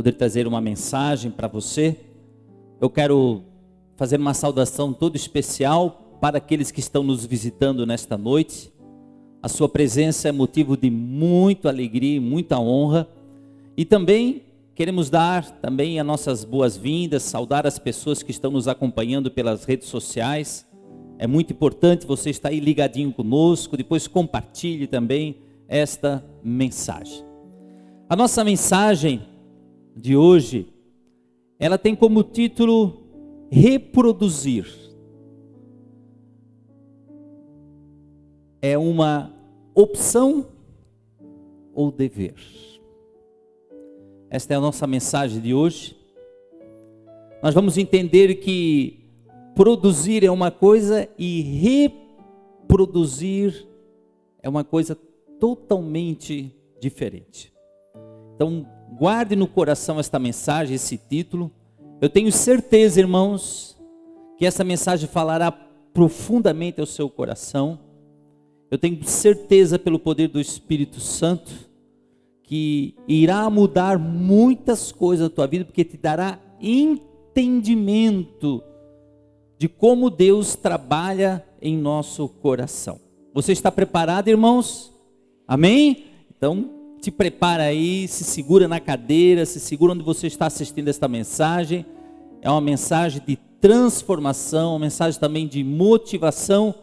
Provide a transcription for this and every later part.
poder trazer uma mensagem para você. Eu quero fazer uma saudação toda especial para aqueles que estão nos visitando nesta noite. A sua presença é motivo de muita alegria e muita honra. E também queremos dar também as nossas boas-vindas, saudar as pessoas que estão nos acompanhando pelas redes sociais. É muito importante você estar aí ligadinho conosco, depois compartilhe também esta mensagem. A nossa mensagem de hoje, ela tem como título reproduzir. É uma opção ou dever? Esta é a nossa mensagem de hoje. Nós vamos entender que produzir é uma coisa e reproduzir é uma coisa totalmente diferente. Então, guarde no coração esta mensagem, esse título. Eu tenho certeza, irmãos, que essa mensagem falará profundamente ao seu coração. Eu tenho certeza, pelo poder do Espírito Santo, que irá mudar muitas coisas na tua vida, porque te dará entendimento de como Deus trabalha em nosso coração. Você está preparado, irmãos? Amém? Então, te prepara aí, se segura na cadeira, se segura onde você está assistindo esta mensagem. É uma mensagem de transformação, uma mensagem também de motivação,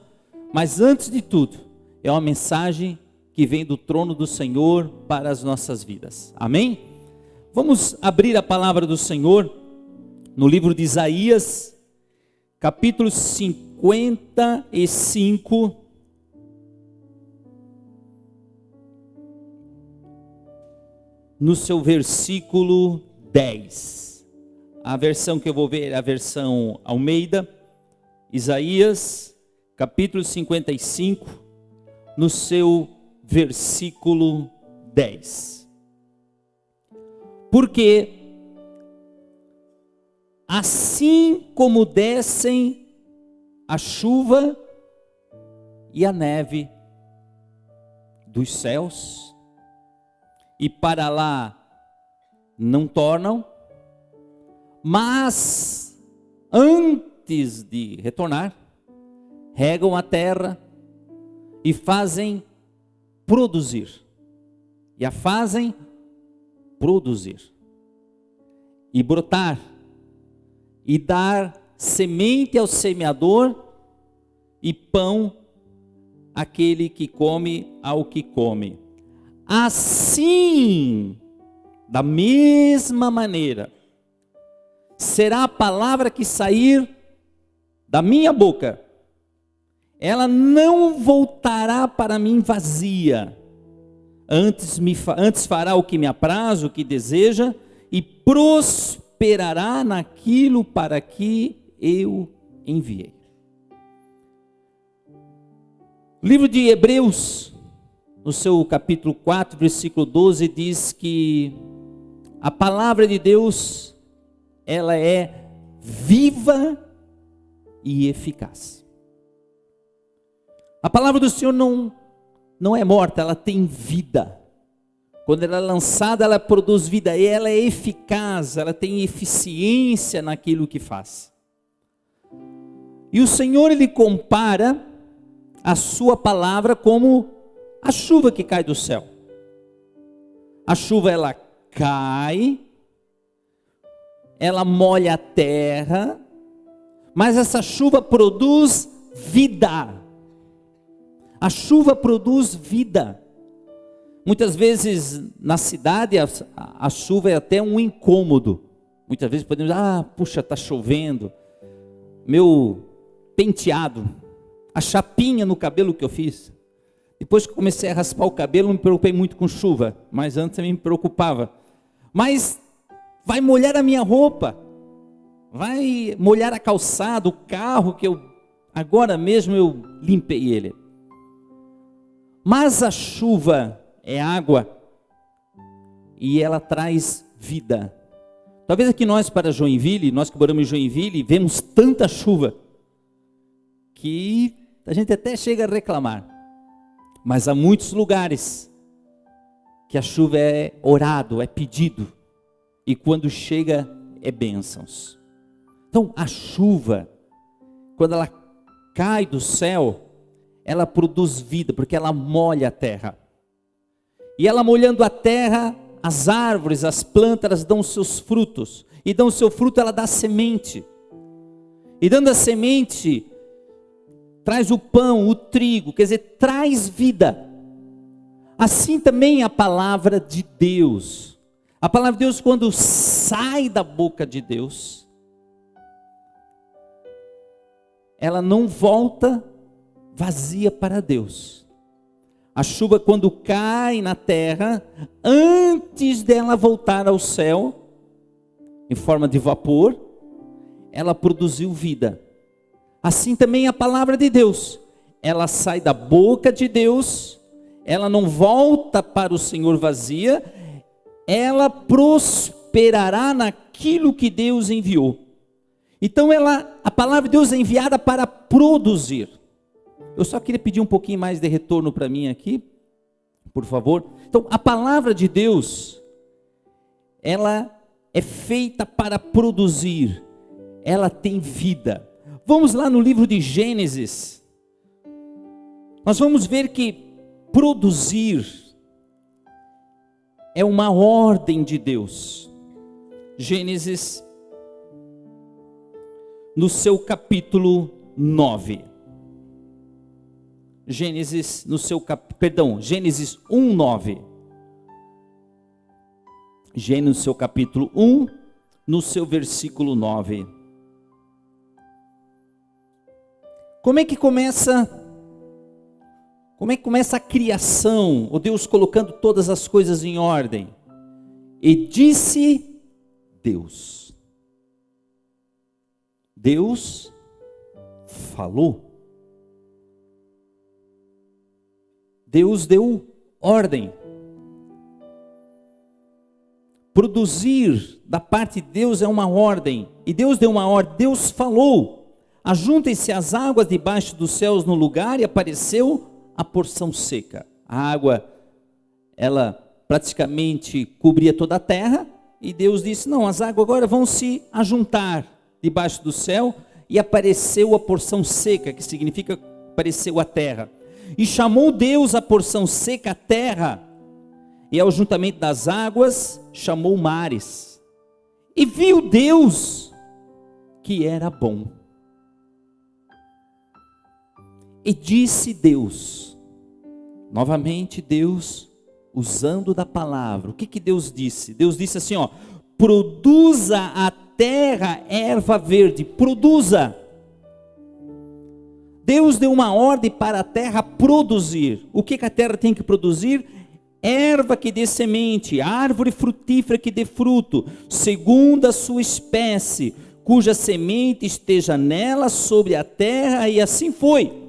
mas antes de tudo, é uma mensagem que vem do trono do Senhor para as nossas vidas. Amém? Vamos abrir a palavra do Senhor no livro de Isaías, capítulo 55, no seu versículo 10. A versão que eu vou ver é a versão Almeida. Isaías, capítulo 55, no seu versículo 10. Porque assim como descem a chuva e a neve dos céus, e para lá não tornam, mas antes de retornar, regam a terra e fazem produzir, e a fazem produzir, e brotar, e dar semente ao semeador, e pão àquele que come ao que come. Assim, da mesma maneira, será a palavra que sair da minha boca. Ela não voltará para mim vazia. Antes fará o que me apraz, o que deseja, e prosperará naquilo para que eu enviei. O livro de Hebreus, no seu capítulo 4, versículo 12, diz que a palavra de Deus, ela é viva e eficaz. A palavra do Senhor não é morta, ela tem vida. Quando ela é lançada, ela produz vida, e ela é eficaz, ela tem eficiência naquilo que faz. E o Senhor, Ele compara a sua palavra como a chuva que cai do céu. A chuva, ela cai, ela molha a terra, mas essa chuva produz vida. A chuva produz vida. Muitas vezes na cidade a chuva é até um incômodo. Muitas vezes podemos dizer, puxa, está chovendo. Meu penteado, a chapinha no cabelo que eu fiz. Depois que comecei a raspar o cabelo, não me preocupei muito com chuva. Mas antes eu me preocupava. Mas vai molhar a minha roupa. Vai molhar a calçada, o carro que agora mesmo eu limpei ele. Mas a chuva é água e ela traz vida. Talvez aqui nós para Joinville, nós que moramos em Joinville, vemos tanta chuva que a gente até chega a reclamar. Mas há muitos lugares que a chuva é orado, é pedido. e quando chega é bênçãos. Então a chuva, quando ela cai do céu, ela produz vida, porque ela molha a terra. E ela molhando a terra, as árvores, as plantas, elas dão seus frutos. E dão o seu fruto, ela dá semente. E dando a semente, traz o pão, o trigo, quer dizer, traz vida. Assim também a palavra de Deus. A palavra de Deus, quando sai da boca de Deus, ela não volta vazia para Deus. A chuva, quando cai na terra, antes dela voltar ao céu, em forma de vapor, ela produziu vida. Assim também a palavra de Deus, ela sai da boca de Deus, ela não volta para o Senhor vazia, ela prosperará naquilo que Deus enviou. Então a palavra de Deus é enviada para produzir. Eu só queria pedir um pouquinho mais de retorno para mim aqui, por favor. Então a palavra de Deus, ela é feita para produzir, ela tem vida. Vamos lá no livro de Gênesis, nós vamos ver que produzir é uma ordem de Deus. Gênesis, no seu capítulo 9. Gênesis, Gênesis 1, 9. Gênesis, no seu capítulo 1, no seu versículo 9. Como é que começa a criação? O Deus colocando todas as coisas em ordem. E disse Deus. Deus falou. Deus deu ordem. Produzir da parte de Deus é uma ordem. E Deus deu uma ordem. Deus falou. Ajuntem-se as águas debaixo dos céus no lugar, e apareceu a porção seca. A água, ela praticamente cobria toda a terra, e Deus disse, não, as águas agora vão se ajuntar debaixo do céu, e apareceu a porção seca, que significa apareceu a terra. E chamou Deus a porção seca a terra, e ao juntamento das águas chamou mares. E viu Deus que era bom. E disse Deus, novamente Deus, usando da palavra, o que Deus disse? Deus disse assim, produza a terra erva verde, produza. Deus deu uma ordem para a terra produzir. O que a terra tem que produzir? Erva que dê semente, árvore frutífera que dê fruto, segundo a sua espécie, cuja semente esteja nela sobre a terra, e assim foi.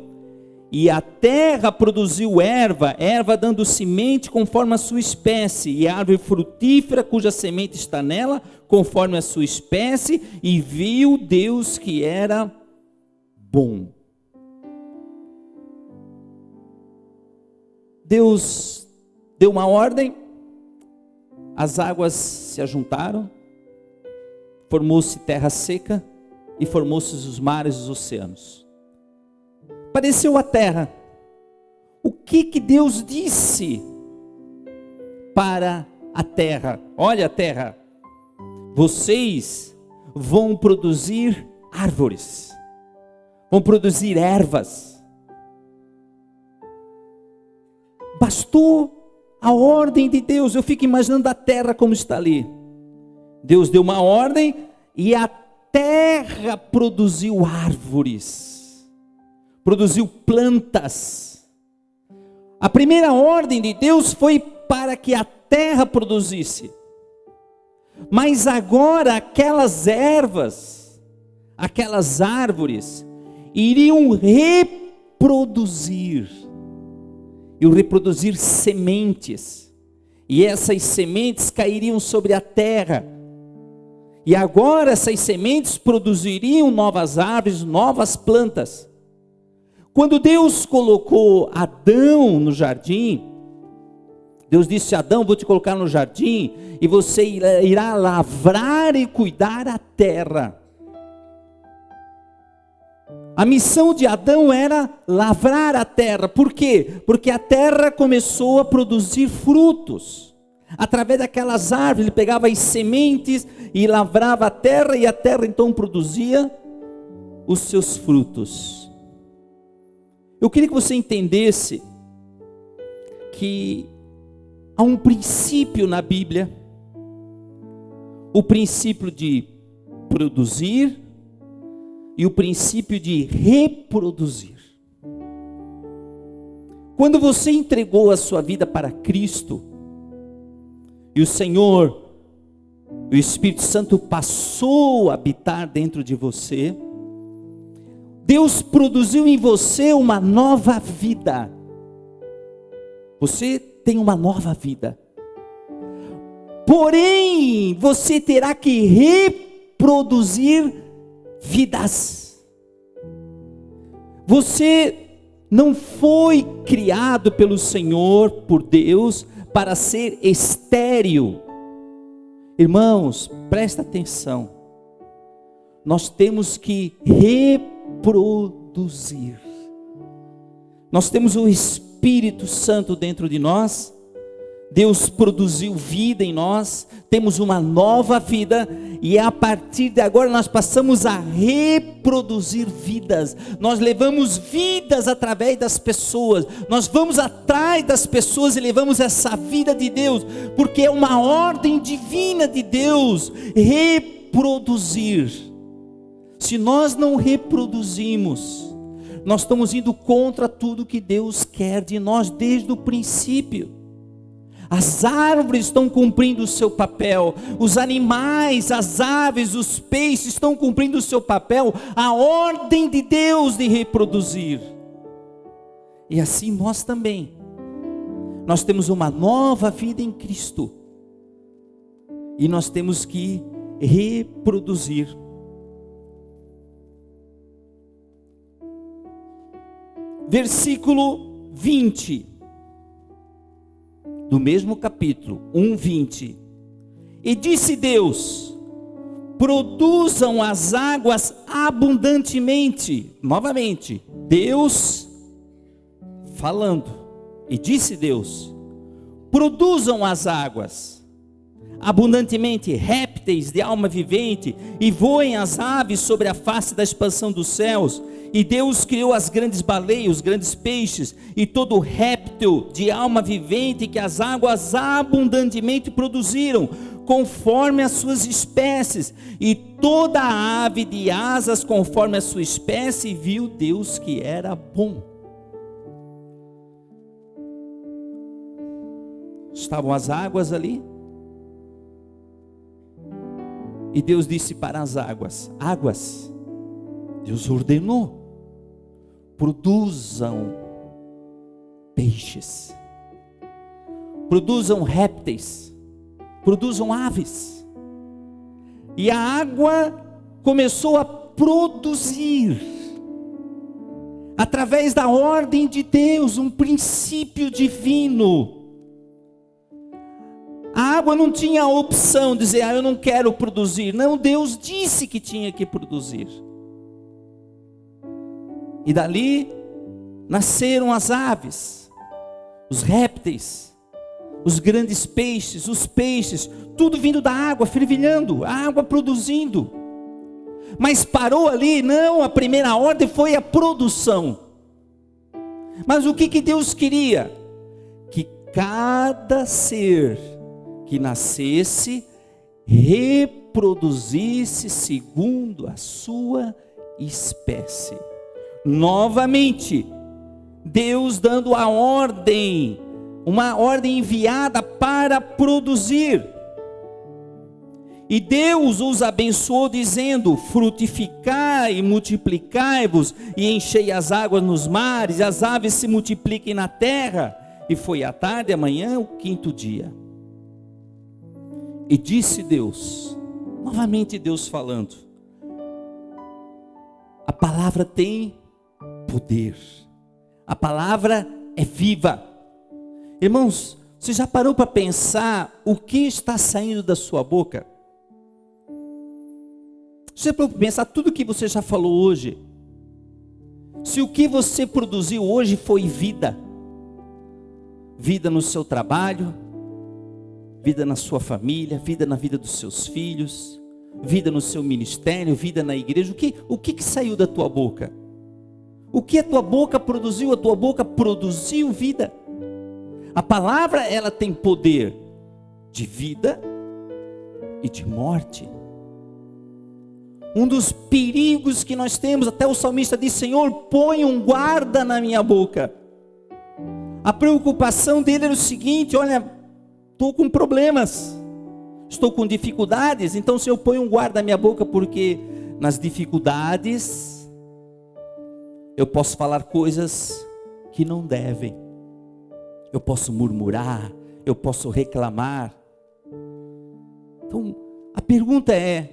E a terra produziu erva dando semente conforme a sua espécie, e árvore frutífera cuja semente está nela, conforme a sua espécie, e viu Deus que era bom. Deus deu uma ordem, as águas se ajuntaram, formou-se terra seca, e formou-se os mares e os oceanos. Apareceu a terra. O que Deus disse para a terra? Olha, terra, vocês vão produzir árvores, vão produzir ervas. Bastou a ordem de Deus. Eu fico imaginando a terra como está ali. Deus deu uma ordem e a terra produziu árvores, produziu plantas. A primeira ordem de Deus foi para que a terra produzisse. Mas agora aquelas ervas, aquelas árvores, iriam reproduzir sementes. E essas sementes cairiam sobre a terra. E agora essas sementes produziriam novas árvores, novas plantas. Quando Deus colocou Adão no jardim, Deus disse a Adão: vou te colocar no jardim e você irá lavrar e cuidar a terra. A missão de Adão era lavrar a terra. Por quê? Porque a terra começou a produzir frutos. Através daquelas árvores, ele pegava as sementes e lavrava a terra, e a terra então produzia os seus frutos. Eu queria que você entendesse que há um princípio na Bíblia, o princípio de produzir e o princípio de reproduzir. Quando você entregou a sua vida para Cristo, e o Senhor, o Espírito Santo passou a habitar dentro de você, Deus produziu em você uma nova vida. Você tem uma nova vida. Porém, você terá que reproduzir vidas. Você não foi criado pelo Senhor, por Deus, para ser estéril. Irmãos, presta atenção. Nós temos que reproduzir. Nós temos o Espírito Santo dentro de nós. Deus produziu vida em nós, temos uma nova vida, e a partir de agora nós passamos a reproduzir vidas. Nós levamos vidas através das pessoas, nós vamos atrás das pessoas e levamos essa vida de Deus, porque é uma ordem divina de Deus, reproduzir. Se nós não reproduzimos, nós estamos indo contra tudo que Deus quer de nós desde o princípio. As árvores estão cumprindo o seu papel, os animais, as aves, os peixes estão cumprindo o seu papel, a ordem de Deus de reproduzir. E assim nós também. Nós temos uma nova vida em Cristo. E nós temos que reproduzir. Versículo 20. Do mesmo capítulo, 1:20. E disse Deus: produzam as águas abundantemente. Novamente, Deus falando. E disse Deus: produzam as águas abundantemente répteis de alma vivente, e voem as aves sobre a face da expansão dos céus. E Deus criou as grandes baleias, os grandes peixes, e todo réptil de alma vivente que as águas abundantemente produziram, conforme as suas espécies, e toda ave de asas conforme a sua espécie. E viu Deus que era bom. Estavam as águas ali, e Deus disse para as águas: águas, Deus ordenou, produzam peixes, produzam répteis, produzam aves. E a água começou a produzir, através da ordem de Deus, um princípio divino. A água não tinha a opção de dizer: eu não quero produzir. Não, Deus disse que tinha que produzir. E dali nasceram as aves, os répteis, os grandes peixes, os peixes, tudo vindo da água, fervilhando, a água produzindo. Mas parou ali? Não, a primeira ordem foi a produção. Mas o que Deus queria? Que cada ser que nascesse reproduzisse segundo a sua espécie. Novamente, Deus dando a ordem, uma ordem enviada para produzir. E Deus os abençoou dizendo: frutificai e multiplicai-vos, e enchei as águas nos mares, e as aves se multipliquem na terra. E foi a tarde, amanhã, o 5º dia. E disse Deus, novamente Deus falando, a palavra tem poder, a palavra é viva. Irmãos, Você já parou para pensar o que está saindo da sua boca? Você já parou para pensar tudo que você já falou hoje? Se o que você produziu hoje foi vida, vida no seu trabalho, vida na sua família, vida na vida dos seus filhos, vida no seu ministério, vida na igreja, o que saiu da tua boca? O que a tua boca produziu? A tua boca produziu vida. A palavra, ela tem poder de vida e de morte. Um dos perigos que nós temos, até o salmista diz: Senhor, põe um guarda na minha boca. A preocupação dele era o seguinte: olha, estou com problemas, estou com dificuldades, então Senhor, põe um guarda na minha boca, porque nas dificuldades eu posso falar coisas que não devem, eu posso murmurar, eu posso reclamar. Então a pergunta é: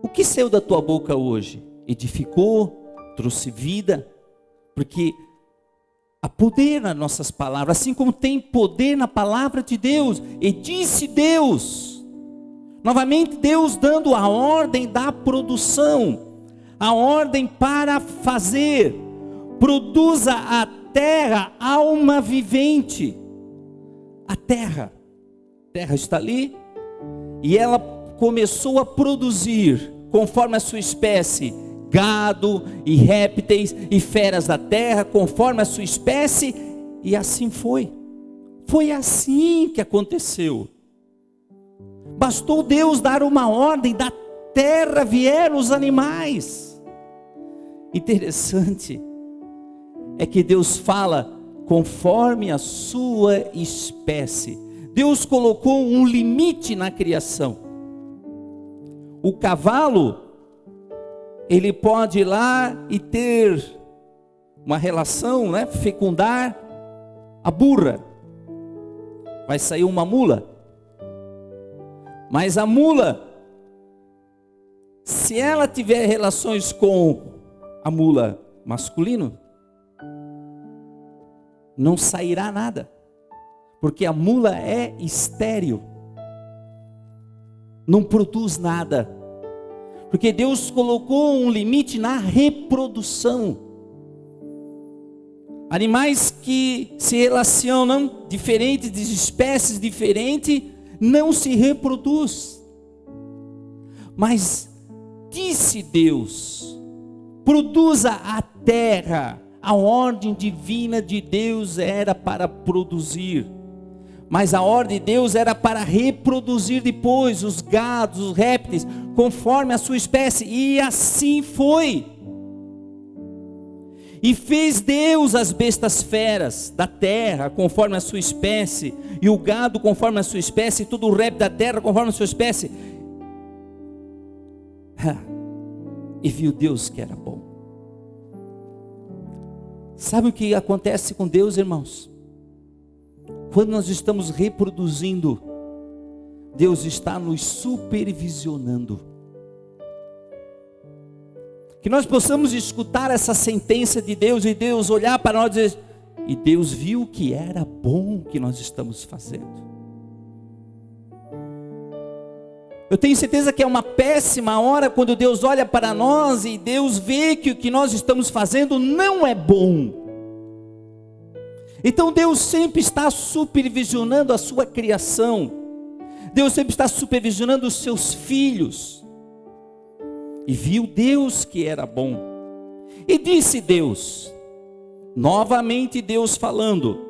o que saiu da tua boca hoje? Edificou? Trouxe vida? Porque há poder nas nossas palavras, assim como tem poder na palavra de Deus. E disse Deus, novamente Deus dando a ordem da produção, a ordem para fazer: produza a terra alma vivente. A terra está ali, e ela começou a produzir, conforme a sua espécie, gado e répteis e feras da terra, conforme a sua espécie, e assim foi. Foi assim que aconteceu. Bastou Deus dar uma ordem, da terra vieram os animais. Interessante é que Deus fala conforme a sua espécie. Deus colocou um limite na criação. O cavalo, ele pode ir lá e ter uma relação, fecundar a burra. Vai sair uma mula. Mas a mula, se ela tiver relações com a mula masculino, não sairá nada. Porque a mula é estéril. Não produz nada, porque Deus colocou um limite na reprodução. Animais que se relacionam, diferentes, de espécies diferentes, não se reproduz. Mas disse Deus: produza a terra. A ordem divina de Deus era para produzir, mas a ordem de Deus era para reproduzir depois os gados, os répteis, conforme a sua espécie. E assim foi. E fez Deus as bestas feras da terra, conforme a sua espécie, e o gado conforme a sua espécie, e todo o réptil da terra conforme a sua espécie. E viu Deus que era bom. Sabe o que acontece com Deus, irmãos? Quando nós estamos reproduzindo, Deus está nos supervisionando. Que nós possamos escutar essa sentença de Deus, e Deus olhar para nós e dizer: e Deus viu que era bom o que nós estamos fazendo. Eu tenho certeza que é uma péssima hora quando Deus olha para nós e Deus vê que o que nós estamos fazendo não é bom. Então Deus sempre está supervisionando a sua criação. Deus sempre está supervisionando os seus filhos. E viu Deus que era bom. E disse Deus, novamente Deus falando: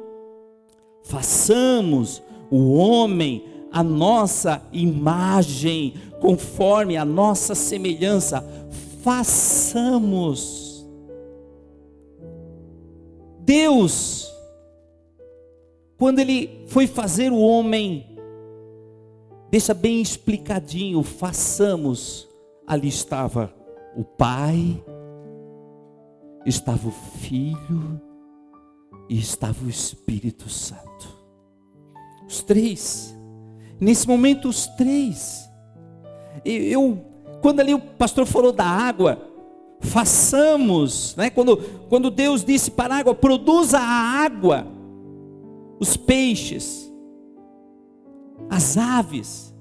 façamos o homem a nossa imagem, conforme a nossa semelhança. Façamos. Deus, quando Ele foi fazer o homem, deixa bem explicadinho: façamos. Ali estava o Pai, estava o Filho e estava o Espírito Santo. Os três. Nesse momento, os três. Quando ali o pastor falou da água, façamos, quando Deus disse para a água: produza a água, os peixes, as aves.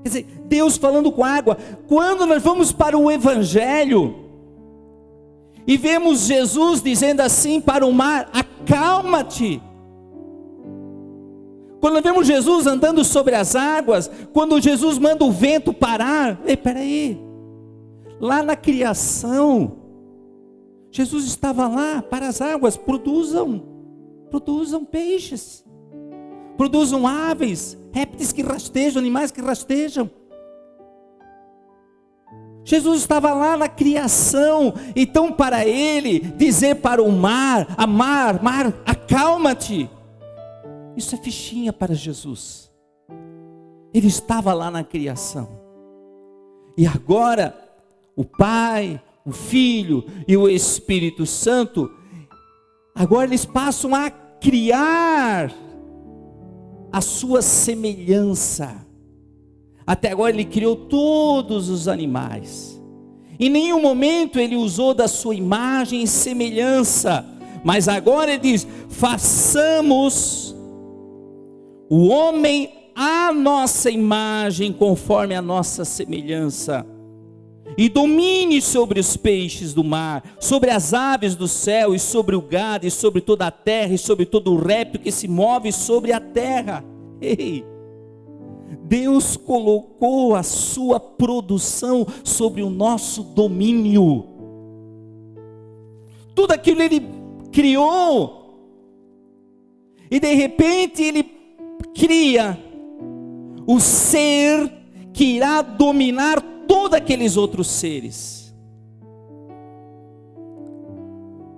Quer dizer, Deus falando com a água. Quando nós vamos para o Evangelho e vemos Jesus dizendo assim para o mar: acalma-te. Quando nós vemos Jesus andando sobre as águas, quando Jesus manda o vento parar, espera aí, lá na criação, Jesus estava lá para as águas: produzam peixes, produzam aves, répteis que rastejam, animais que rastejam. Jesus estava lá na criação. Então, para ele dizer para o mar: mar, acalma-te, isso é fichinha para Jesus. Ele estava lá na criação. E agora o Pai, o Filho e o Espírito Santo, agora eles passam a criar a sua semelhança. Até agora ele criou todos os animais. Em nenhum momento ele usou da sua imagem e semelhança. Mas agora ele diz: façamos o homem à nossa imagem, conforme a nossa semelhança. E domine sobre os peixes do mar, sobre as aves do céu, e sobre o gado, e sobre toda a terra, e sobre todo o réptil que se move sobre a terra. Ei! Deus colocou a sua produção sobre o nosso domínio. Tudo aquilo Ele criou. E de repente Ele cria o ser que irá dominar todos aqueles outros seres.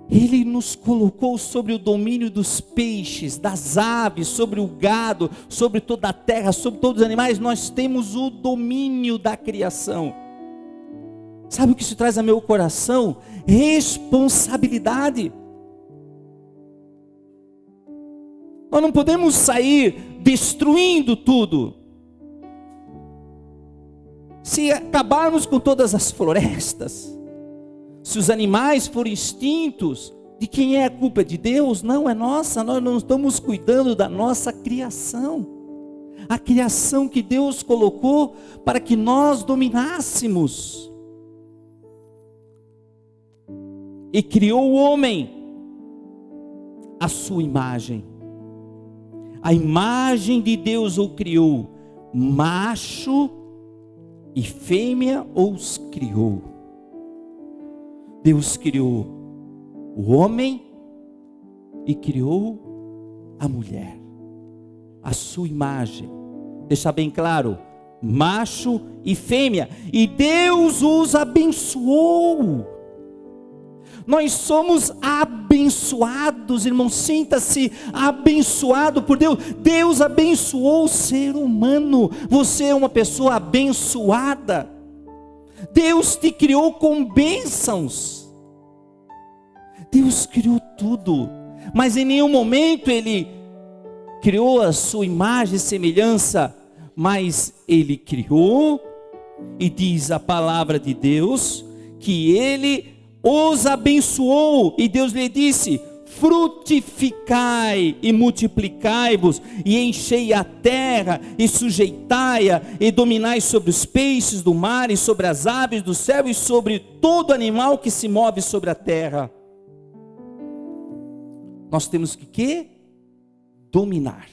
Ele nos colocou sobre o domínio dos peixes, das aves, sobre o gado, sobre toda a terra, sobre todos os animais. Nós temos o domínio da criação. Sabe o que isso traz a meu coração? Responsabilidade. Nós não podemos sair destruindo tudo. Se acabarmos com todas as florestas, se os animais forem extintos, de quem é a culpa? De Deus? Não, é nossa. Nós não estamos cuidando da nossa criação. A criação que Deus colocou para que nós dominássemos. E criou o homem à sua imagem. A imagem de Deus o criou, macho e fêmea os criou. Deus criou o homem e criou a mulher, a sua imagem. Deixa bem claro, macho e fêmea. E Deus os abençoou. Nós somos abençoados, irmão. Sinta-se abençoado por Deus. Deus abençoou o ser humano. Você é uma pessoa abençoada. Deus te criou com bênçãos. Deus criou tudo, mas em nenhum momento Ele criou a sua imagem e semelhança, mas Ele criou, e diz a palavra de Deus, que Ele os abençoou, e Deus lhe disse: frutificai e multiplicai-vos, e enchei a terra, e sujeitai-a, e dominai sobre os peixes do mar, e sobre as aves do céu, e sobre todo animal que se move sobre a terra. Nós temos que quê? Dominar.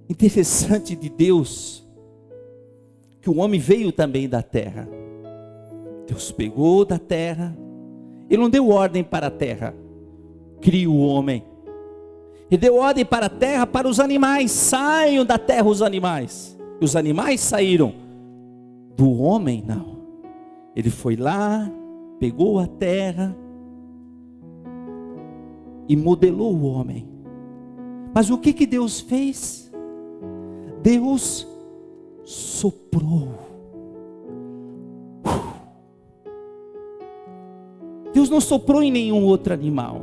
Interessante de Deus, que o homem veio também da terra. Deus pegou da terra. Ele não deu ordem para a terra, cria o homem. Ele deu ordem para a terra, para os animais: saiam da terra os animais. E os animais saíram. Do homem, não. Ele foi lá, pegou a terra e modelou o homem. Mas o que Deus fez? Deus soprou. Deus não soprou em nenhum outro animal.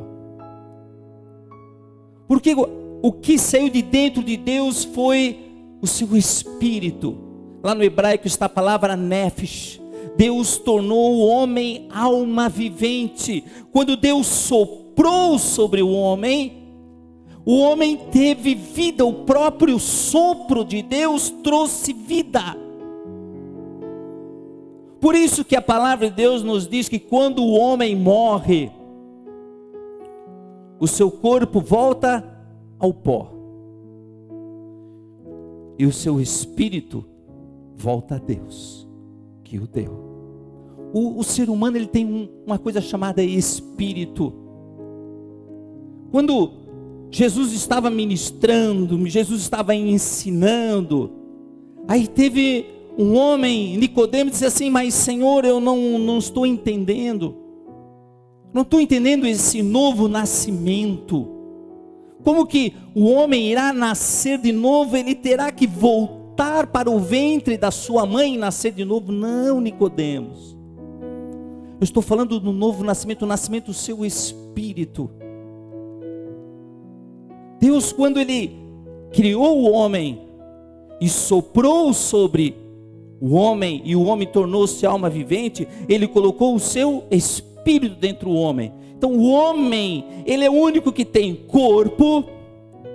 Porque o que saiu de dentro de Deus foi o seu espírito. Lá no hebraico está a palavra nefesh. Deus tornou o homem alma vivente. Quando Deus soprou sobre o homem O homem teve vida, o próprio sopro de Deus trouxe vida. Por isso que a palavra de Deus nos diz que quando o homem morre, o seu corpo volta ao pó. E o seu espírito volta a Deus, que o deu. O ser humano ele tem uma coisa chamada espírito. Quando Jesus estava ministrando, Jesus estava ensinando, aí teve um homem, Nicodemo, disse assim: mas Senhor, eu não estou entendendo. Não estou entendendo esse novo nascimento. Como que o homem irá nascer de novo? Ele terá que voltar para o ventre da sua mãe e nascer de novo? Não, Nicodemos. Eu estou falando do novo nascimento, o nascimento do seu espírito. Deus, quando Ele criou o homem e soprou sobre o homem, e o homem tornou-se alma vivente, Ele colocou o seu espírito dentro do homem. Então o homem, ele é o único que tem corpo,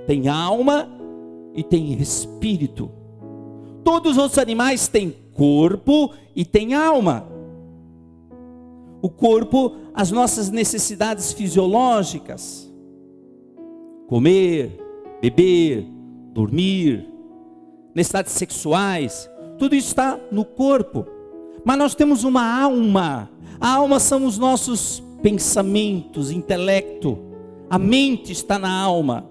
tem alma e tem espírito. Todos os outros animais têm corpo e têm alma. O corpo, as nossas necessidades fisiológicas, comer, beber, dormir, necessidades sexuais, tudo isso está no corpo. Mas nós temos uma alma. A alma são os nossos pensamentos, intelecto. A mente está na alma.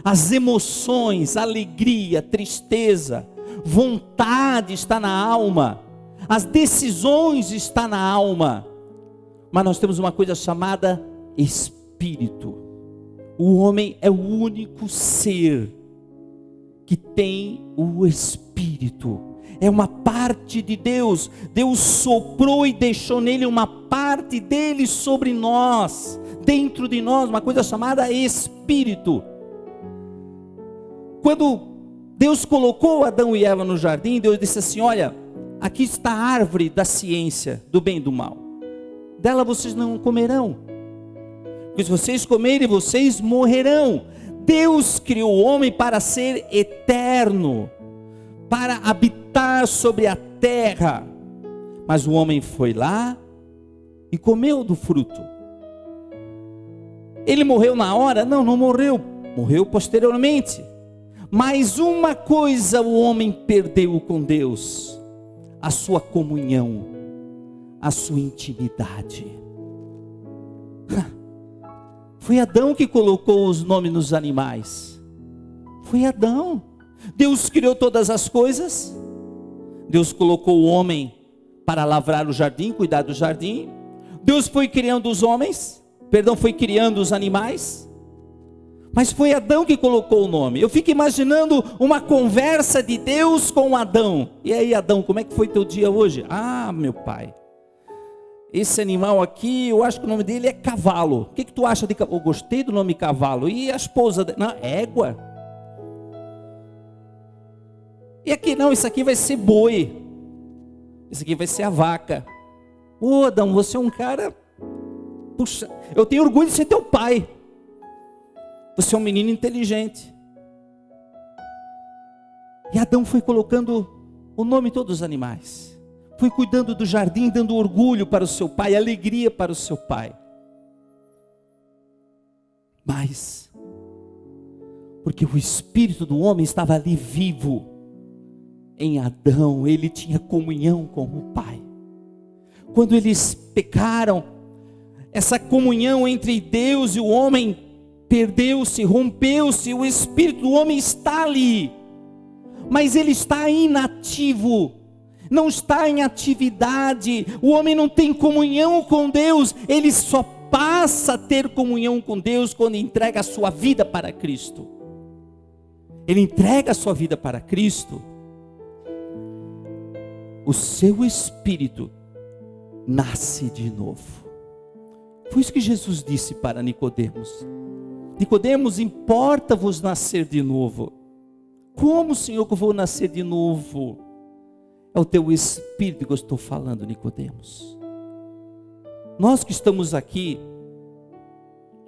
As emoções, alegria, tristeza, vontade está na alma. As decisões estão na alma. Mas nós temos uma coisa chamada espírito. O homem é o único ser que tem o espírito. É uma parte de Deus. Deus soprou e deixou nele uma parte dele sobre nós, dentro de nós, uma coisa chamada espírito. Quando Deus colocou Adão e Eva no jardim, Deus disse assim: olha, aqui está a árvore da ciência, do bem e do mal. Dela vocês não comerão, porque se vocês comerem, vocês morrerão. Deus criou o homem para ser eterno, para habitar sobre a terra. Mas o homem foi lá e comeu do fruto. Ele morreu na hora? Não, não morreu. Morreu posteriormente. Mas uma coisa o homem perdeu com Deus: a sua comunhão, a sua intimidade. Foi Adão que colocou os nomes nos animais. Foi Adão. Deus criou todas as coisas. Deus colocou o homem para lavrar o jardim, cuidar do jardim. Deus foi criando os homens, foi criando os animais. Mas foi Adão que colocou o nome. Eu fico imaginando uma conversa de Deus com Adão. E aí, Adão, como é que foi teu dia hoje? Ah, meu pai, esse animal aqui, eu acho que o nome dele é cavalo. O que tu acha de cavalo? Eu gostei do nome cavalo. E a esposa dele? Não, égua. E aqui não, isso aqui vai ser boi. Isso aqui vai ser a vaca. Ô Adão, você é um cara... Puxa, eu tenho orgulho de ser teu pai. Você é um menino inteligente. E Adão foi colocando o nome de todos os animais. Foi cuidando do jardim, dando orgulho para o seu pai, alegria para o seu pai. Mas, porque o espírito do homem estava ali vivo, em Adão, ele tinha comunhão com o pai. Quando eles pecaram, essa comunhão entre Deus e o homem perdeu-se, rompeu-se. O espírito do homem está ali, mas ele está inativo, não está em atividade. O homem não tem comunhão com Deus. Ele só passa a ter comunhão com Deus quando entrega a sua vida para Cristo. Ele entrega a sua vida para Cristo, o seu espírito nasce de novo. Foi isso que Jesus disse para Nicodemos. Nicodemos, importa-vos nascer de novo. Como, Senhor, que eu vou nascer de novo? É o teu espírito que eu estou falando, Nicodemos. Nós que estamos aqui,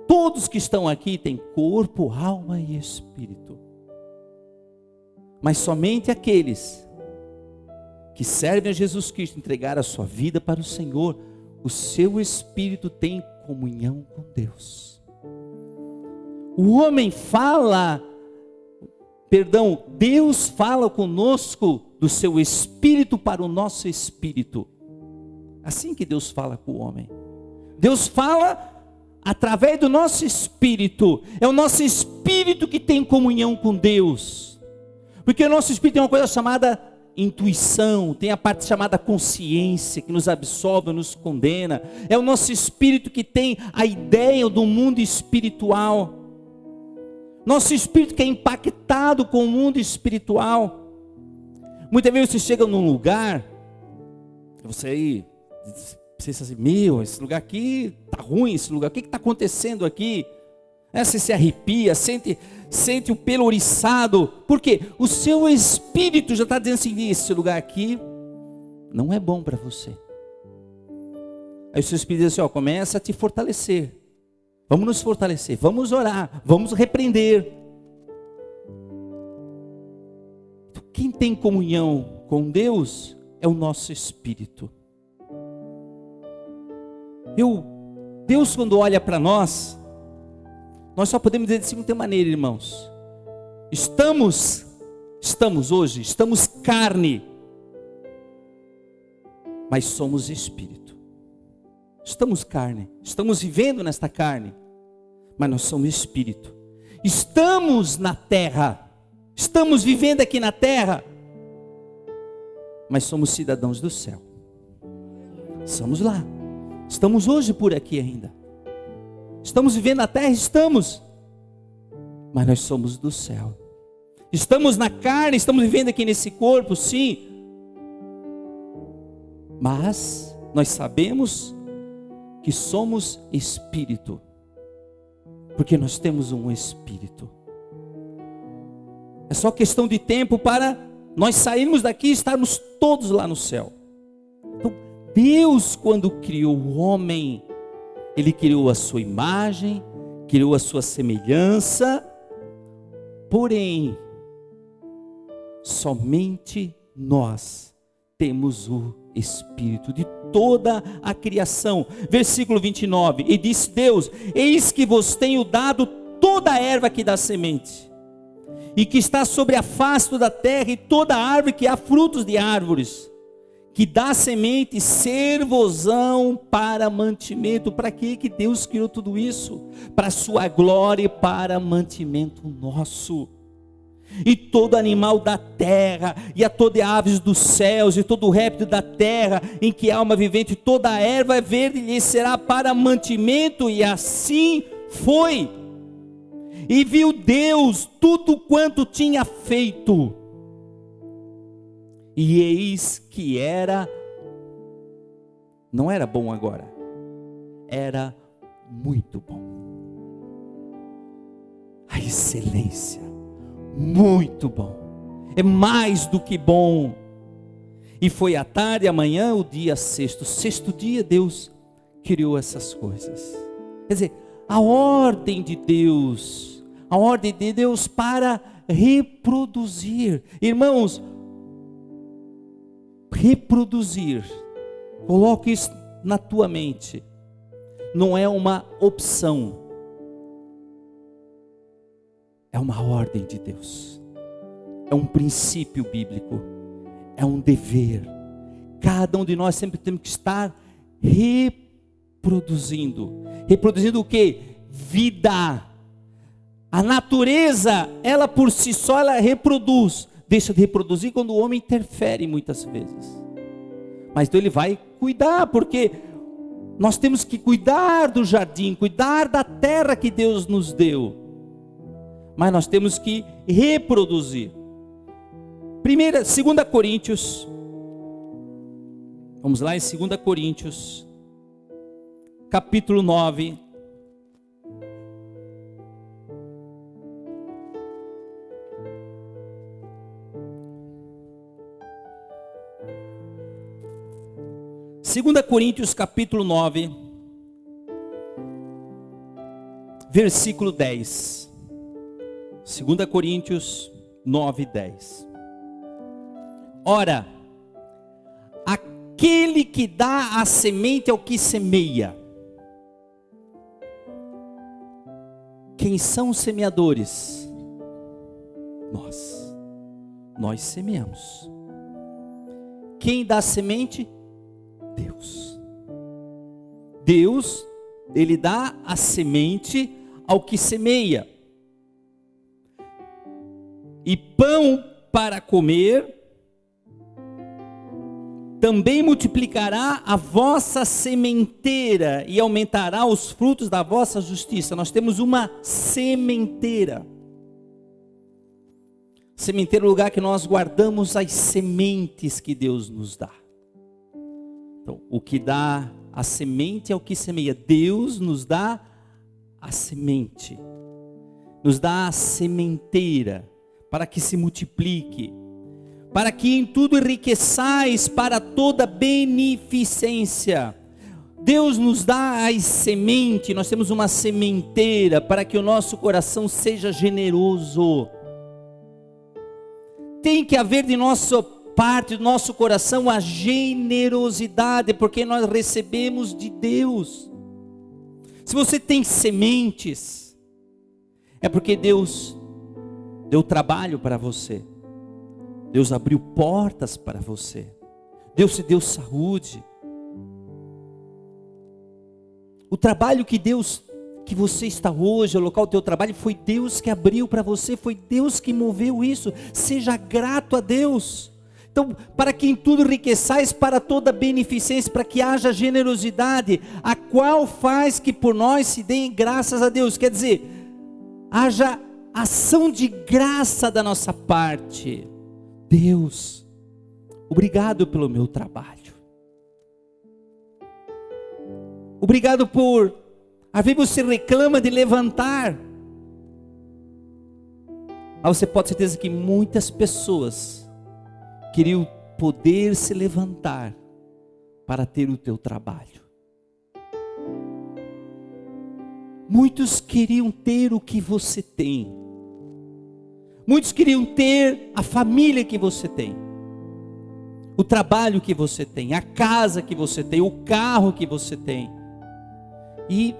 Todos que estão aqui têm corpo, alma e espírito. Mas somente aqueles que servem a Jesus Cristo, entregaram a sua vida para o Senhor, o seu espírito tem comunhão com Deus. O homem fala, Deus fala conosco do seu espírito para o nosso espírito. Assim que Deus fala com o homem. Deus fala através do nosso espírito. É o nosso espírito que tem comunhão com Deus. Porque o nosso espírito tem uma coisa chamada intuição, tem a parte chamada consciência, que nos absolve, nos condena. É o nosso espírito que tem a ideia do mundo espiritual. Nosso espírito que é impactado com o mundo espiritual. Muitas vezes você chega num lugar, você aí, você diz assim, esse lugar aqui está ruim, esse lugar, o que está acontecendo aqui? Você se arrepia, sente o pelo oriçado. Por quê? O seu espírito já está dizendo assim, esse lugar aqui não é bom para você. Aí o seu espírito diz assim, começa a te fortalecer. Vamos nos fortalecer, vamos orar, vamos repreender. Então, quem tem comunhão com Deus é o nosso espírito. Deus quando olha para nós só podemos dizer de seguinte maneira, irmãos. Estamos hoje, estamos carne, mas somos espírito. Estamos carne, estamos vivendo nesta carne, mas nós somos espírito. Estamos na terra, estamos vivendo aqui na terra, mas somos cidadãos do céu. Estamos lá, estamos hoje por aqui ainda. Estamos vivendo na terra, estamos, mas nós somos do céu. Estamos na carne, estamos vivendo aqui nesse corpo, sim, mas nós sabemos que somos espírito, porque nós temos um espírito. É só questão de tempo para nós sairmos daqui e estarmos todos lá no céu. Então, Deus, quando criou o homem, Ele criou a sua imagem, criou a sua semelhança, porém, somente nós temos o Espírito de toda a criação. Versículo 29, e disse Deus, eis que vos tenho dado toda a erva que dá semente, e que está sobre a face da terra, e toda árvore que há frutos de árvores, que dá semente, ser-vos-ão para mantimento. Para que Deus criou tudo isso? Para a sua glória e para mantimento nosso. E todo animal da terra, e a toda aves dos céus, e todo réptil da terra, em que há alma vivente, toda a erva verde lhe será para mantimento, e assim foi. E viu Deus tudo quanto tinha feito, e eis que não era bom agora, era muito bom. A excelência, muito bom, é mais do que bom. E foi a tarde, amanhã, o dia sexto. Sexto dia Deus criou essas coisas. Quer dizer, a ordem de Deus para reproduzir. Irmãos, reproduzir, coloque isso na tua mente, não é uma opção, é uma ordem de Deus, é um princípio bíblico, é um dever. Cada um de nós sempre temos que estar reproduzindo o que? Vida. A natureza, ela por si só, ela reproduz. Deixa de reproduzir quando o homem interfere muitas vezes. Mas então ele vai cuidar, porque nós temos que cuidar do jardim, cuidar da terra que Deus nos deu. Mas nós temos que reproduzir. 2 Coríntios, vamos lá em 2 Coríntios, capítulo 9. Segunda Coríntios capítulo 9, versículo 10. 2 Coríntios 9, 10. Ora, aquele que dá a semente ao que semeia. Quem são os semeadores? Nós semeamos. Quem dá a semente? Deus. Deus, Ele dá a semente ao que semeia. E pão para comer, também multiplicará a vossa sementeira e aumentará os frutos da vossa justiça. Nós temos uma sementeira. Sementeira é o lugar que nós guardamos as sementes que Deus nos dá. Então, o que dá a semente é o que semeia. Deus nos dá a semente. Nos dá a sementeira para que se multiplique. Para que em tudo enriqueçais para toda beneficência. Deus nos dá as sementes, nós temos uma sementeira para que o nosso coração seja generoso. Tem que haver de nossa parte, do nosso coração, a generosidade, porque nós recebemos de Deus. Se você tem sementes, é porque Deus deu trabalho para você. Deus abriu portas para você. Deus te deu saúde. O trabalho que você está hoje, o local do teu trabalho, foi Deus que abriu para você, foi Deus que moveu isso. Seja grato a Deus. Então, para que em tudo enriqueçais para toda beneficência, para que haja generosidade, a qual faz que por nós se deem graças a Deus. Quer dizer, haja ação de graça da nossa parte. Deus, obrigado pelo meu trabalho. Obrigado por, às vezes você reclama de levantar. Mas você pode ter certeza que muitas pessoas queriam poder se levantar para ter o teu trabalho. Muitos queriam ter o que você tem. Muitos queriam ter a família que você tem, o trabalho que você tem, a casa que você tem, o carro que você tem. E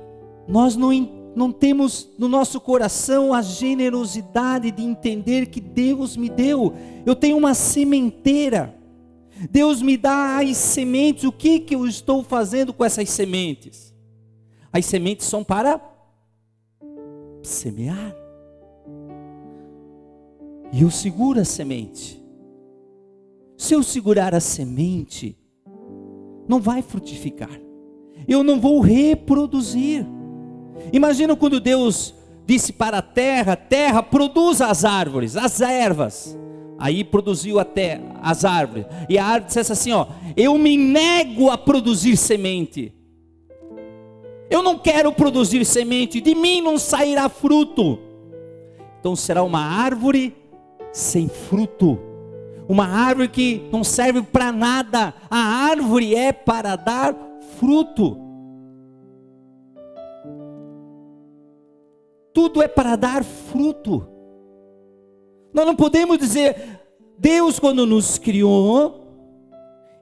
nós não temos no nosso coração a generosidade de entender que Deus me deu. Eu tenho uma sementeira. Deus me dá as sementes. O que eu estou fazendo com essas sementes? As sementes são para semear. E eu seguro a semente. Se eu segurar a semente, não vai frutificar. Eu não vou reproduzir. Imagina quando Deus disse para a terra: terra, produza as árvores, as ervas. Aí produziu a terra, as árvores. E a árvore dissesse assim: ó, eu me nego a produzir semente. Eu não quero produzir semente, de mim não sairá fruto. Então será uma árvore sem fruto, uma árvore que não serve para nada. A árvore é para dar fruto. Tudo é para dar fruto. Nós não podemos dizer, Deus quando nos criou,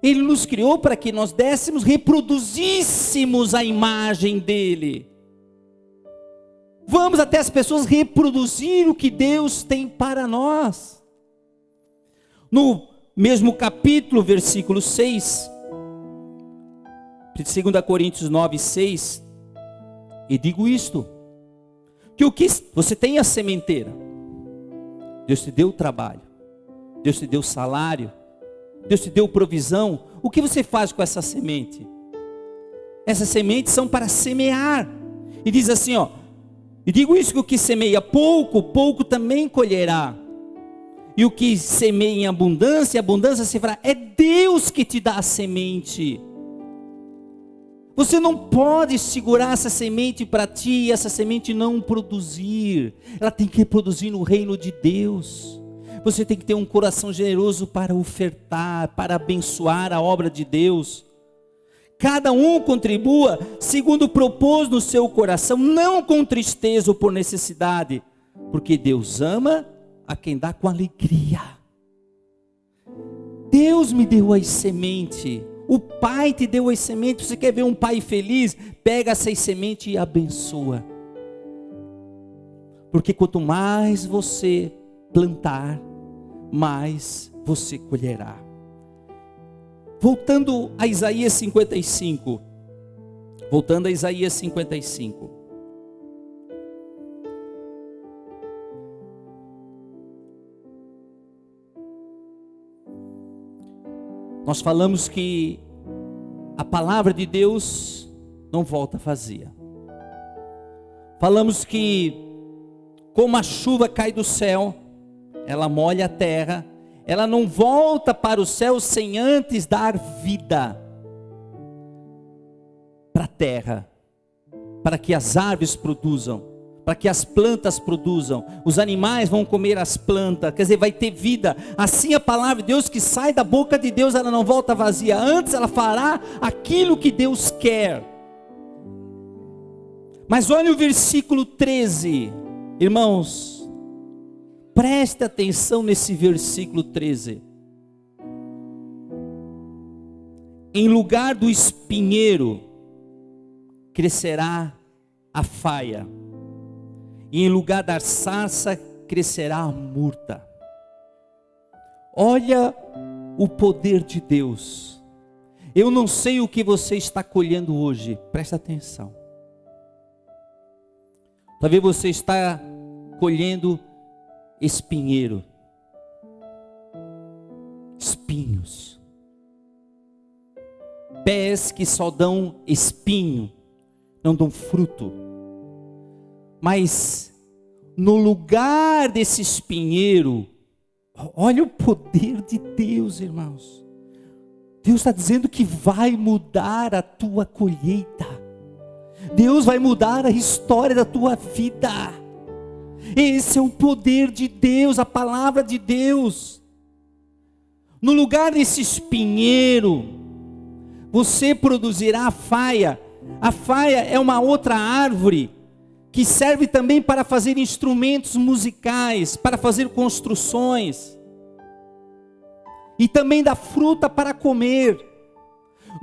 Ele nos criou para que nós reproduzíssemos a imagem dEle. Vamos até as pessoas reproduzir o que Deus tem para nós. No mesmo capítulo, versículo 6, 2 Coríntios 9, 6, e digo isto, que o que você tem a sementeira, Deus te deu trabalho, Deus te deu salário, Deus te deu provisão. O que você faz com essa semente? Essas sementes são para semear. E diz assim, ó, e digo isso, que o que semeia pouco, pouco também colherá. E o que semeia em abundância, abundância se fará. É Deus que te dá a semente. Você não pode segurar essa semente para ti e essa semente não produzir. Ela tem que reproduzir no reino de Deus. Você tem que ter um coração generoso para ofertar, para abençoar a obra de Deus. Cada um contribua segundo propôs no seu coração, não com tristeza ou por necessidade, porque Deus ama a quem dá com alegria. Deus me deu as sementes, o Pai te deu as sementes. Você quer ver um pai feliz? Pega essas sementes e abençoa. Porque quanto mais você plantar, mais você colherá. Voltando a Isaías 55. Voltando a Isaías 55. Nós falamos que a palavra de Deus não volta vazia. Falamos que como a chuva cai do céu, ela molha a terra, ela não volta para o céu sem antes dar vida para a terra, para que as árvores produzam, para que as plantas produzam, os animais vão comer as plantas, quer dizer, vai ter vida. Assim a palavra de Deus que sai da boca de Deus, ela não volta vazia, antes ela fará aquilo que Deus quer. Mas olha o versículo 13, irmãos, preste atenção nesse versículo 13. Em lugar do espinheiro, crescerá a faia, e em lugar da sarça, crescerá a murta. Olha o poder de Deus. Eu não sei o que você está colhendo hoje, presta atenção. Talvez você está colhendo espinheiro, espinhos, pés que só dão espinho, não dão fruto. Mas no lugar desse espinheiro, olha o poder de Deus, irmãos. Deus está dizendo que vai mudar a tua colheita. Deus vai mudar a história da tua vida. Esse é o poder de Deus, a palavra de Deus. No lugar desse espinheiro, você produzirá a faia. A faia é uma outra árvore que serve também para fazer instrumentos musicais, para fazer construções, e também dá fruta para comer.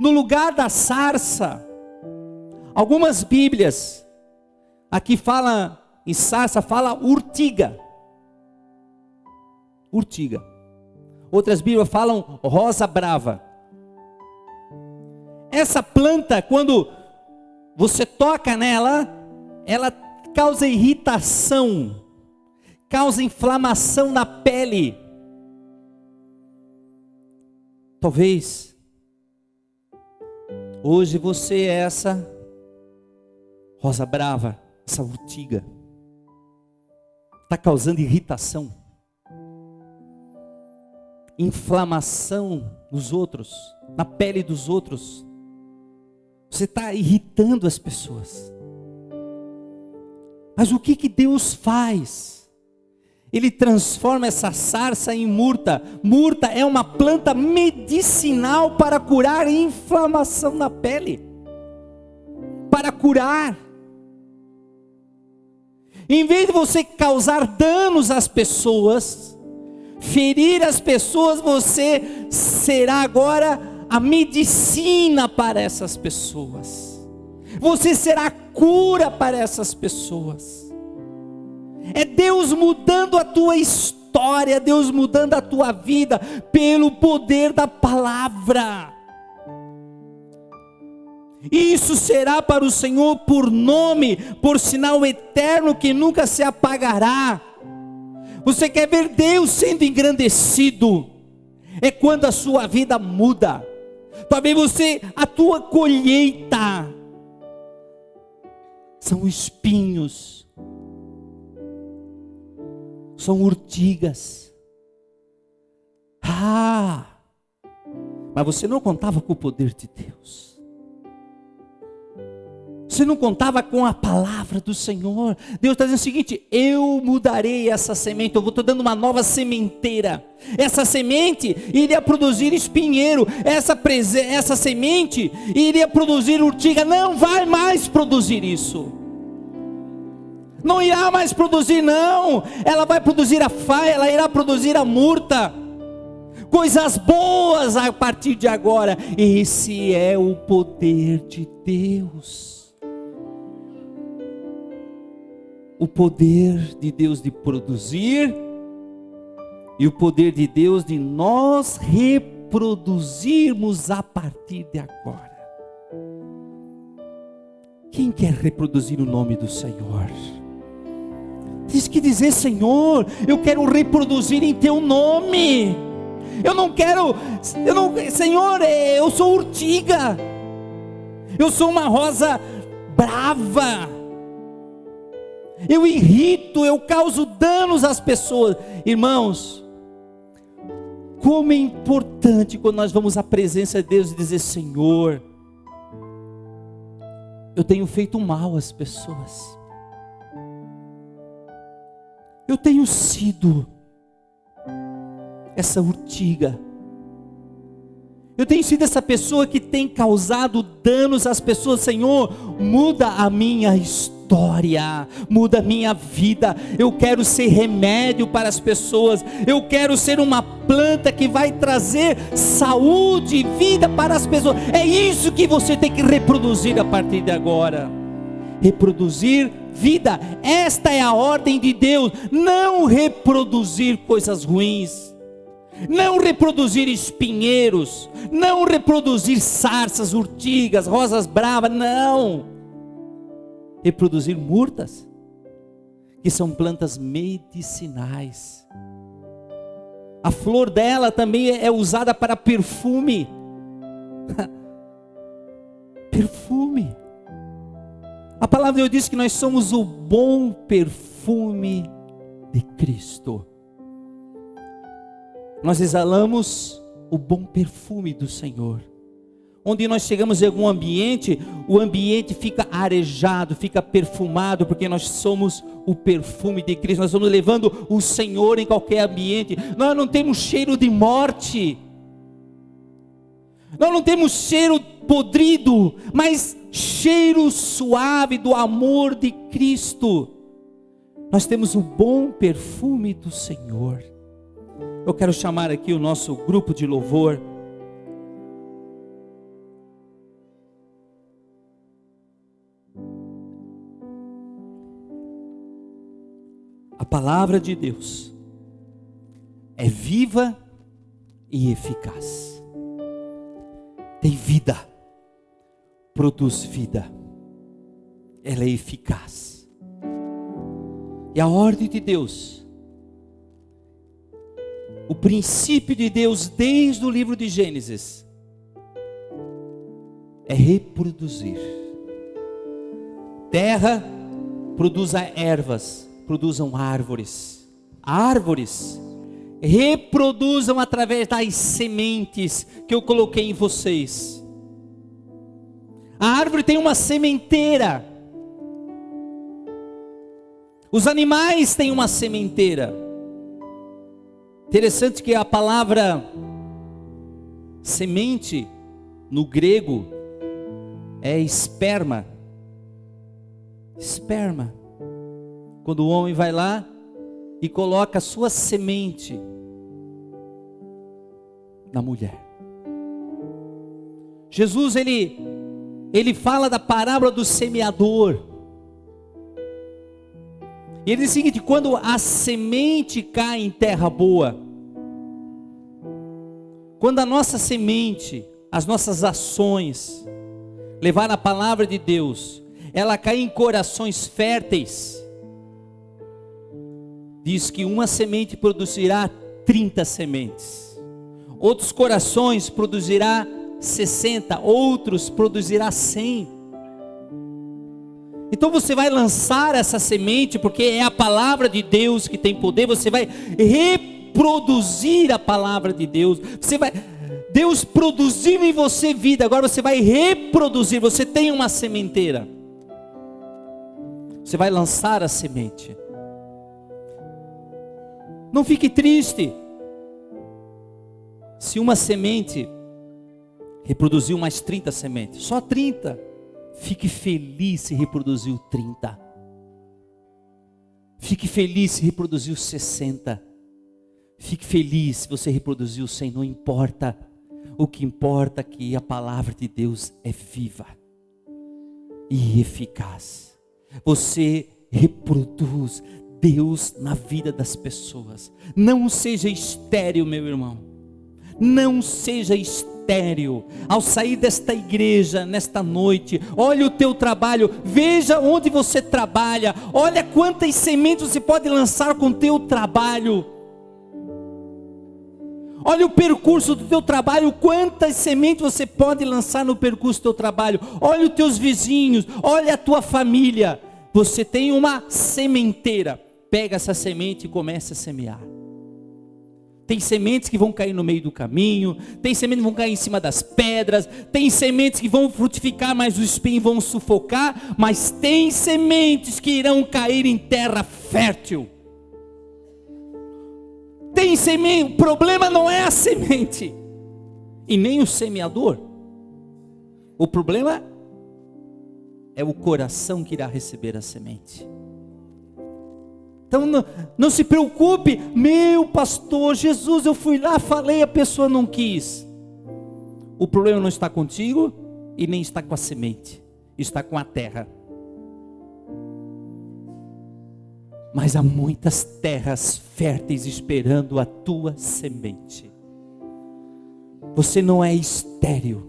No lugar da sarça, algumas Bíblias, aqui fala em sarça, fala urtiga. Urtiga. Outras Bíblias falam rosa brava. Essa planta, quando você toca nela, ela causa irritação, causa inflamação na pele. Talvez hoje você é essa rosa brava, essa urtiga, está causando irritação, inflamação nos outros, na pele dos outros. Você está irritando as pessoas. Mas o que Deus faz? Ele transforma essa sarça em murta. Murta é uma planta medicinal para curar inflamação na pele. Para curar. Em vez de você causar danos às pessoas, ferir as pessoas, você será agora a medicina para essas pessoas. Você será a cura para essas pessoas. É Deus mudando a tua história, Deus mudando a tua vida, pelo poder da palavra. Isso será para o Senhor por nome, por sinal eterno que nunca se apagará. Você quer ver Deus sendo engrandecido? É quando a sua vida muda. Talvez a tua colheita são espinhos, são urtigas. Mas você não contava com o poder de Deus. Você Você não contava com a palavra do Senhor. Deus está dizendo o seguinte: eu mudarei essa semente, eu estou dando uma nova sementeira. Essa semente iria produzir espinheiro, essa semente iria produzir urtiga, não vai mais produzir isso. Não irá mais produzir, não. Ela vai produzir a faia, ela irá produzir a murta. Coisas boas a partir de agora. Esse é o poder de Deus. O poder de Deus de produzir e o poder de Deus de nós reproduzirmos a partir de agora. Quem quer reproduzir o nome do Senhor? Diz que dizer: Senhor, eu quero reproduzir em teu nome. Senhor, eu sou urtiga, eu sou uma rosa brava, eu irrito, eu causo danos às pessoas. Irmãos, como é importante quando nós vamos à presença de Deus e dizer: Senhor, eu tenho feito mal às pessoas, eu tenho sido essa urtiga, eu tenho sido essa pessoa que tem causado danos às pessoas. Senhor, muda a minha história, muda a minha vida. Eu quero ser remédio para as pessoas, eu quero ser uma planta que vai trazer saúde e vida para as pessoas. É isso que você tem que reproduzir a partir de agora. Reproduzir vida. Esta é a ordem de Deus. Não reproduzir coisas ruins, não reproduzir espinheiros, não reproduzir sarças, urtigas, rosas bravas, não. Reproduzir murtas, que são plantas medicinais. A flor dela também é usada para perfume. Perfume. A palavra de Deus diz que nós somos o bom perfume de Cristo. Nós exalamos o bom perfume do Senhor. Onde nós chegamos em algum ambiente, o ambiente fica arejado, fica perfumado, porque nós somos o perfume de Cristo. Nós estamos levando o Senhor em qualquer ambiente. Nós não temos cheiro de morte, nós não temos cheiro podrido, mas cheiro suave do amor de Cristo. Nós temos o bom perfume do Senhor. Eu quero chamar aqui o nosso grupo de louvor. A palavra de Deus é viva e eficaz. Tem vida, produz vida. Ela é eficaz. E a ordem de Deus, o princípio de Deus desde o livro de Gênesis, é reproduzir. Terra, produza ervas, produzam árvores. Árvores reproduzam através das sementes que eu coloquei em vocês. A árvore tem uma sementeira. Os animais têm uma sementeira. Interessante que a palavra semente no grego é esperma. Esperma. Quando o homem vai lá e coloca a sua semente na mulher. Jesus ele fala da parábola do semeador. E ele diz o seguinte: quando a semente cai em terra boa, quando a nossa semente, as nossas ações, levar a palavra de Deus, ela cai em corações férteis, diz que uma semente produzirá 30 sementes, outros corações produzirá 60, outros produzirá 100. Então você vai lançar essa semente, porque é a palavra de Deus que tem poder. Você vai reproduzir a palavra de Deus. Deus produziu em você vida, agora você vai reproduzir. Você tem uma sementeira. Você vai lançar a semente. Não fique triste se uma semente reproduziu mais 30 sementes. Só 30. Fique feliz se reproduziu 30. Fique feliz se reproduziu 60. Fique feliz se você reproduziu 100. Não importa. O que importa é que a palavra de Deus é viva e eficaz. Você reproduz Deus na vida das pessoas. Não seja estéril, meu irmão. Não seja estéril. Ao sair desta igreja, nesta noite, olhe o teu trabalho, veja onde você trabalha, olha quantas sementes você pode lançar com o teu trabalho. Olha o percurso do teu trabalho, quantas sementes você pode lançar no percurso do teu trabalho. Olha os teus vizinhos, olha a tua família. Você tem uma sementeira, pega essa semente e comece a semear. Tem sementes que vão cair no meio do caminho, tem sementes que vão cair em cima das pedras, tem sementes que vão frutificar, mas os espinhos vão sufocar, mas tem sementes que irão cair em terra fértil. Tem semente, o problema não é a semente, e nem o semeador. O problema é o coração que irá receber a semente. Então não se preocupe, meu pastor, Jesus, eu fui lá, falei, a pessoa não quis. O problema não está contigo e nem está com a semente, está com a terra. Mas há muitas terras férteis esperando a tua semente. Você não é estéril.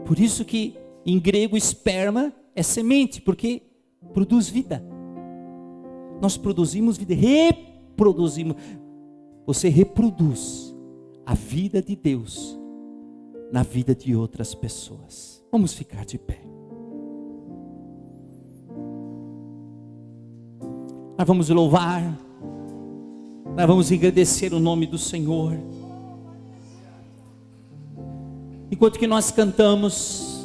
Por isso que em grego esperma é semente, porque produz vida. Nós produzimos vida, reproduzimos. Você reproduz a vida de Deus na vida de outras pessoas. Vamos ficar de pé. Nós vamos louvar, nós vamos agradecer o nome do Senhor. Enquanto que nós cantamos,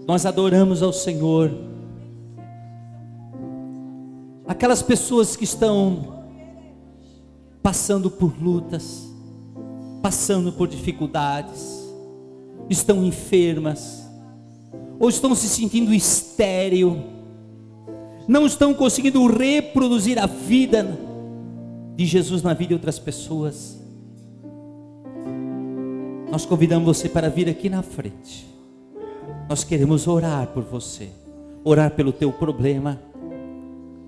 nós adoramos ao Senhor. Aquelas pessoas que estão passando por lutas, passando por dificuldades, estão enfermas, ou estão se sentindo estéril, não estão conseguindo reproduzir a vida de Jesus na vida de outras pessoas. Nós convidamos você para vir aqui na frente. Nós queremos orar por você, orar pelo teu problema,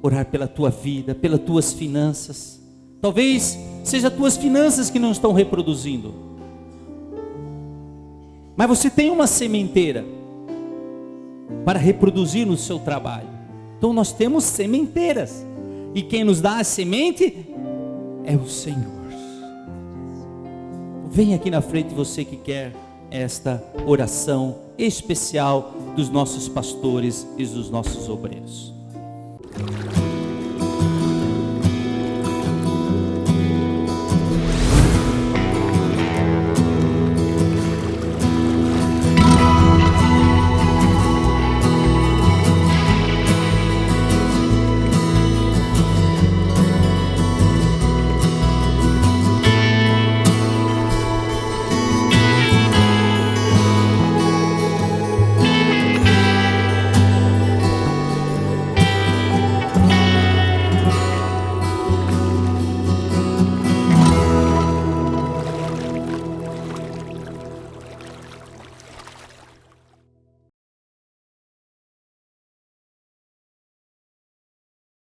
orar pela tua vida, pelas tuas finanças. Talvez seja as tuas finanças que não estão reproduzindo, mas você tem uma sementeira para reproduzir no seu trabalho. Então nós temos sementeiras, e quem nos dá a semente é o Senhor. Vem aqui na frente você que quer esta oração especial dos nossos pastores e dos nossos obreiros.